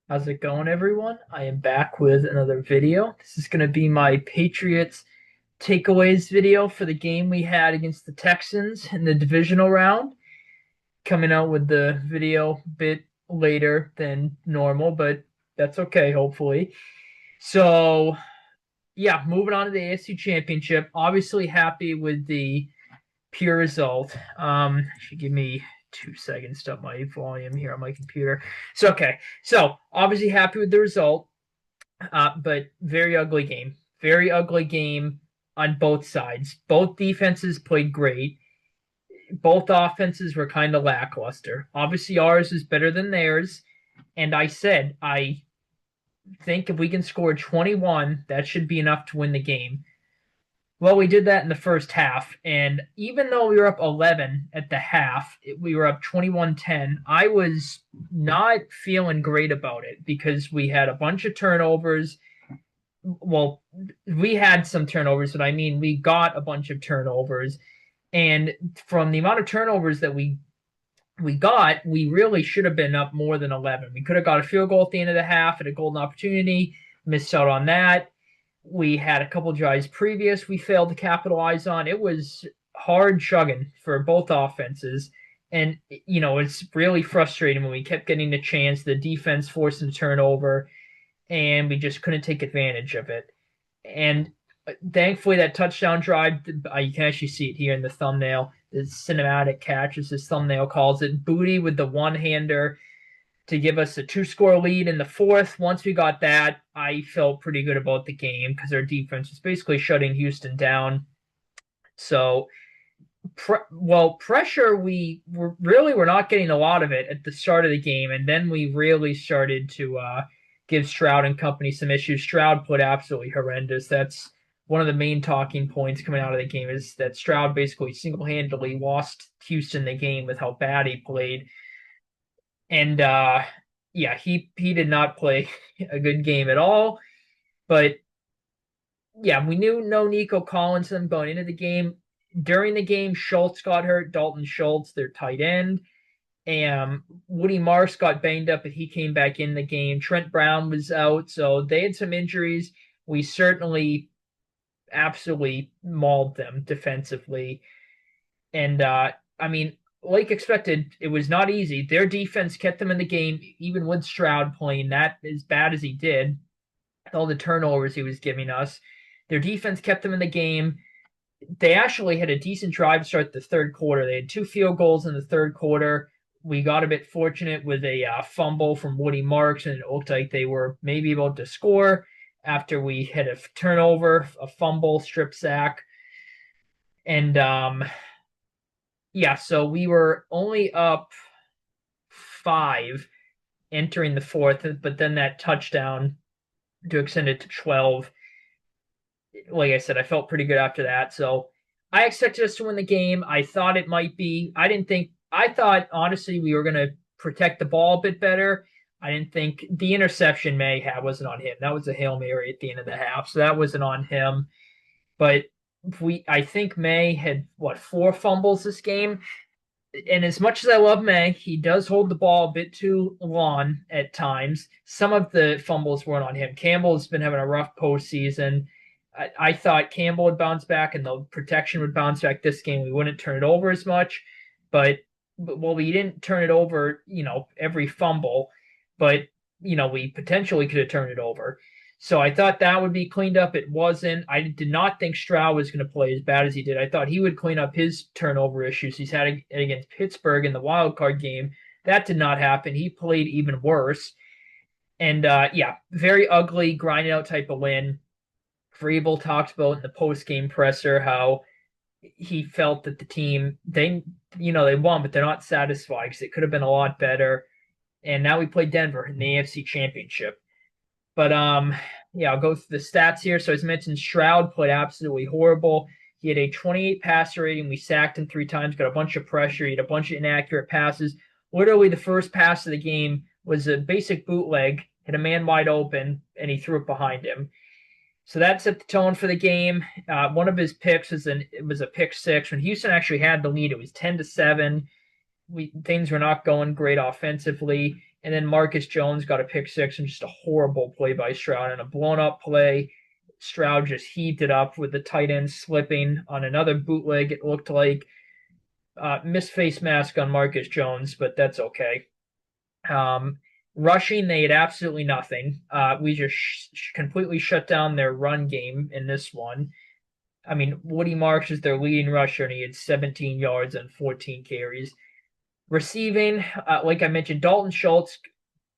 How's it going, everyone? I am back with another video. This is going to be my Patriots takeaways video for the game we had against the Texans in the divisional round. Coming out with the video a bit later than normal, but that's okay, hopefully. So, yeah, moving on to the AFC Championship. Obviously, happy with the pure result. Should give me 2 seconds to up my volume here on my computer. So, okay. So, obviously, happy with the result. But very ugly game. Very ugly game on both sides. Both defenses played great. Both offenses were kind of lackluster. Obviously, ours is better than theirs. And I said, I think if we can score 21, that should be enough to win the game. Well, we did that in the first half. And even though we were up 11 at the half, we were up 21-10. I was not feeling great about it because we had a bunch of turnovers. Well, we had some turnovers, but I mean, we got a bunch of turnovers. And from the amount of turnovers that we got, we really should have been up more than 11. We could have got a field goal at the end of the half at a golden opportunity, missed out on that. We had a couple drives previous we failed to capitalize on. It was hard chugging for both offenses. And, it's really frustrating when we kept getting the chance, the defense forcing a turnover, and we just couldn't take advantage of it. And thankfully, that touchdown drive, you can actually see it here in the thumbnail. The cinematic catch, as this thumbnail calls it. Booty with the one-hander to give us a two-score lead in the fourth. Once we got that, I felt pretty good about the game because our defense was basically shutting Houston down. So, pressure, we were not getting a lot of it at the start of the game, and then we really started to give Stroud and company some issues. Stroud played absolutely horrendous. That's one of the main talking points coming out of the game is that Stroud basically single-handedly lost Houston the game with how bad he played. And yeah, he did not play a good game at all. But yeah, we knew no Nico Collins going into the game. During the game, Schultz got hurt. Dalton Schultz, their tight end. And Woody Marks got banged up, but he came back in the game. Trent Brown was out, so they had some injuries. We certainly absolutely mauled them defensively. And I mean, like expected, it was not easy. Their defense kept them in the game, even with Stroud playing that as bad as he did, all the turnovers he was giving us. Their defense kept them in the game. They actually had a decent drive to start the third quarter. They had 2 field goals in the third quarter. We got a bit fortunate with a fumble from Woody Marks, and it looked like they were maybe about to score after we had a turnover, a fumble, strip sack. And yeah, so we were only up 5 entering the fourth, but then that touchdown to extend it to 12. Like I said, I felt pretty good after that. So I expected us to win the game. I thought it might be. I thought, honestly, we were going to protect the ball a bit better. I didn't think the interception May had wasn't on him. That was a Hail Mary at the end of the half. So that wasn't on him. But I think May had, 4 fumbles this game. And as much as I love May, he does hold the ball a bit too long at times. Some of the fumbles weren't on him. Campbell's been having a rough postseason. I thought Campbell would bounce back and the protection would bounce back this game. We wouldn't turn it over as much, but we didn't turn it over, every fumble, but we potentially could have turned it over. So I thought that would be cleaned up. It wasn't. I did not think Stroud was going to play as bad as he did. I thought he would clean up his turnover issues he's had against Pittsburgh in the wild card game. That did not happen. He played even worse. And yeah, very ugly, grinded out type of win. Vrabel talked about in the post game presser how he felt that the team they won, but they're not satisfied because it could have been a lot better. And now we play Denver in the AFC Championship. But yeah, I'll go through the stats here. So as mentioned, Stroud played absolutely horrible. He had a 28 passer rating. We sacked him 3 times, got a bunch of pressure. He had a bunch of inaccurate passes. Literally, the first pass of the game was a basic bootleg, hit a man wide open, and he threw it behind him. So that set the tone for the game. One of his picks was a pick six. When Houston actually had the lead, it was 10-7. Things were not going great offensively. And then Marcus Jones got a pick six and just a horrible play by Stroud and a blown up play. Stroud just heaved it up with the tight end slipping on another bootleg. It looked like missed face mask on Marcus Jones, but that's okay. Um, Rushing, they had absolutely nothing. We just completely shut down their run game in this one. I mean, Woody Marsh is their leading rusher, and he had 17 yards and 14 carries. Receiving, like I mentioned, Dalton Schultz,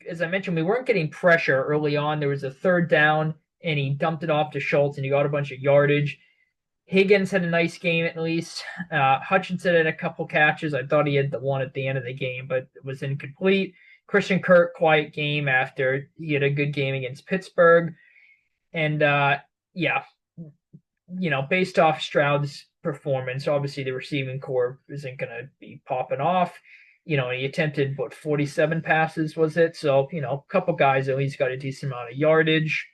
as I mentioned, we weren't getting pressure early on. There was a third down, and he dumped it off to Schultz, and he got a bunch of yardage. Higgins had a nice game at least. Hutchinson had a couple catches. I thought he had the one at the end of the game, but it was incomplete. Christian Kirk, quiet game after he had a good game against Pittsburgh. And yeah, based off Stroud's performance, obviously the receiving corps isn't going to be popping off. He attempted, 47 passes, was it? So, a couple guys at least got a decent amount of yardage.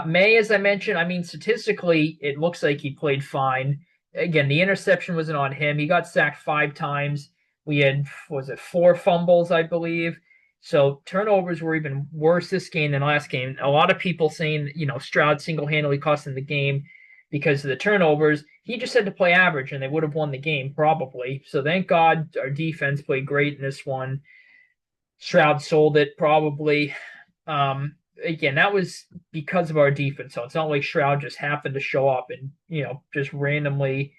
May, as I mentioned, I mean, statistically, it looks like he played fine. Again, the interception wasn't on him. He got sacked 5 times. We had, was it 4 fumbles, I believe. So turnovers were even worse this game than last game. A lot of people saying, Stroud single-handedly cost them the game because of the turnovers. He just had to play average, and they would have won the game probably. So thank God our defense played great in this one. Stroud sold it probably. Again, that was because of our defense. So it's not like Stroud just happened to show up and, just randomly,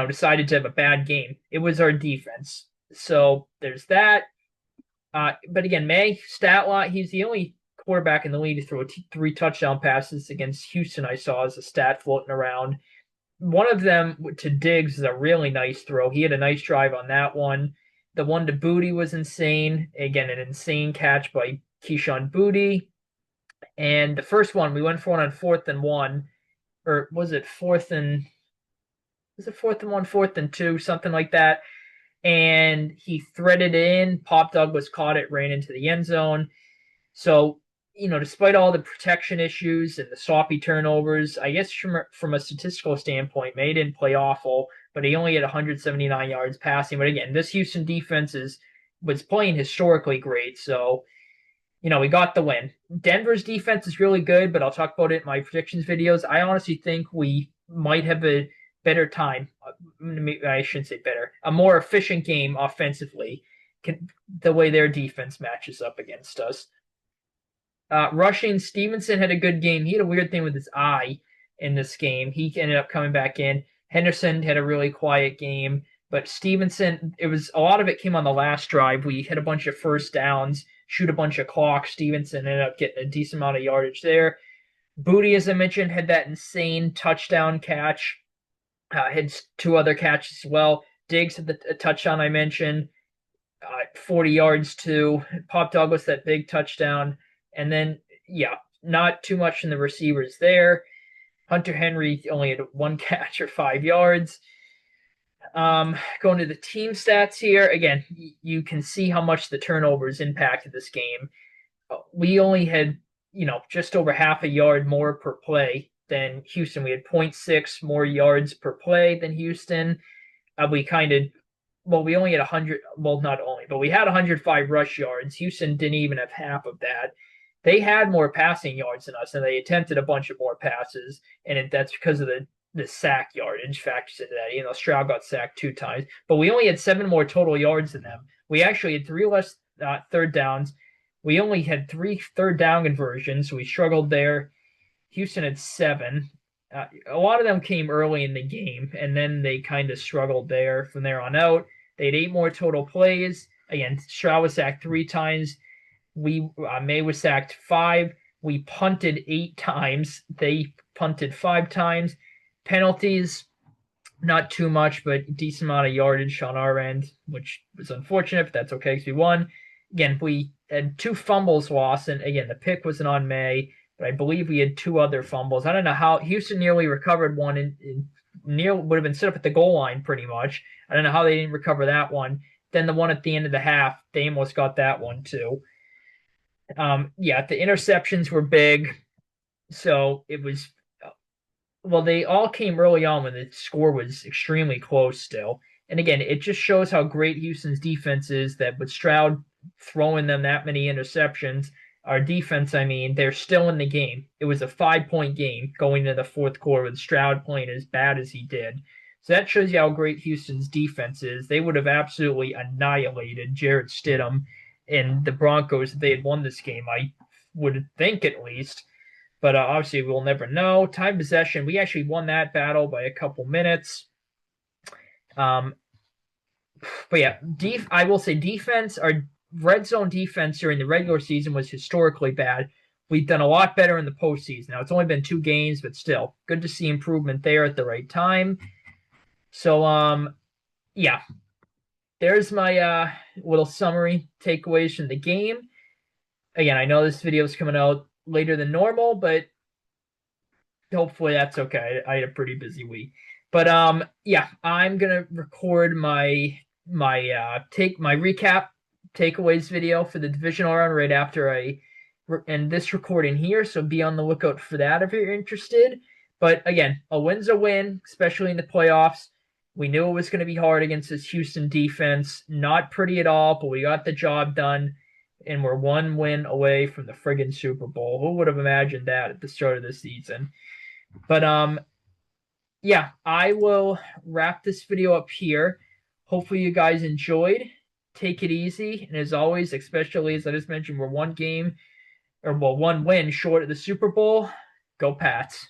decided to have a bad game. It was our defense. So there's that. But again, May, stat line, he's the only quarterback in the league to throw 3 touchdown passes against Houston, I saw as a stat floating around. One of them to Diggs is a really nice throw. He had a nice drive on that one. The one to Booty was insane. Again, an insane catch by Keyshawn Booty. And the first one, we went for it on 4th and 1. Or was it 4th and... Was it 4th and 1, 4th and 2, something like that? And he threaded it in. Pop Douglas caught it, ran into the end zone. So, despite all the protection issues and the sloppy turnovers, I guess from a statistical standpoint, May didn't play awful, but he only had 179 yards passing. But again, this Houston defense was playing historically great. So, we got the win. Denver's defense is really good, but I'll talk about it in my predictions videos. I honestly think we might have a better time. I shouldn't say better. A more efficient game offensively, the way their defense matches up against us. Rushing, Stevenson had a good game. He had a weird thing with his eye in this game. He ended up coming back in. Henderson had a really quiet game. But Stevenson, a lot of it came on the last drive. We hit a bunch of first downs, shoot a bunch of clock. Stevenson ended up getting a decent amount of yardage there. Booty, as I mentioned, had that insane touchdown catch. Had 2 other catches as well. Diggs had a touchdown I mentioned. 40 yards too. Pop Douglas, that big touchdown. And then, not too much in the receivers there. Hunter Henry only had 1 catch or 5 yards. Going to the team stats here. Again, you can see how much the turnovers impacted this game. We only had, just over half a yard more per play than Houston. We had 0.6 more yards per play than Houston. We only had 100. Well, not only, but we had 105 rush yards. Houston didn't even have half of that. They had more passing yards than us, and they attempted a bunch of more passes, and that's because of the sack yardage factors into that. Stroud got sacked 2 times, but we only had 7 more total yards than them. We actually had 3 less third downs. We only had 3 third down conversions, so we struggled there. Houston had 7. A lot of them came early in the game, and then they kind of struggled there from there on out. They had 8 more total plays. Again, Stroud was sacked 3 times. May was sacked 5. We punted 8 times. They punted 5 times. Penalties, not too much, but decent amount of yardage on our end, which was unfortunate, but that's okay because we won. Again, we had 2 fumbles lost, and again, the pick wasn't on May, but I believe we had 2 other fumbles. I don't know how Houston nearly recovered one and would have been set up at the goal line pretty much. I don't know how they didn't recover that one. Then the one at the end of the half, they almost got that one too. The interceptions were big, so it was. Well, they all came early on when the score was extremely close still. And again, it just shows how great Houston's defense is that with Stroud throwing them that many interceptions, our defense, I mean, they're still in the game. It was a 5 point game going into the fourth quarter with Stroud playing as bad as he did. So that shows you how great Houston's defense is. They would have absolutely annihilated Jarrett Stidham and the Broncos if they had won this game. I would think at least. But obviously, we'll never know. Time possession, we actually won that battle by a couple minutes. Um, but yeah, I will say defense, our red zone defense during the regular season was historically bad. We've done a lot better in the postseason. Now, it's only been 2 games, but still, good to see improvement there at the right time. So, yeah, there's my little summary takeaways from the game. Again, I know this video is coming out later than normal, but hopefully that's okay. I had a pretty busy week. But yeah, I'm gonna record my recap takeaways video for the divisional round right after I end this recording here. So be on the lookout for that if you're interested. But again, a win's a win, especially in the playoffs. We knew it was going to be hard against this Houston defense. Not pretty at all, but we got the job done, and we're 1 win away from the friggin' Super Bowl. Who would have imagined that at the start of the season? But yeah, I will wrap this video up here. Hopefully you guys enjoyed. Take it easy, and as always, especially as I just mentioned, we're 1 win short of the Super Bowl. Go Pats.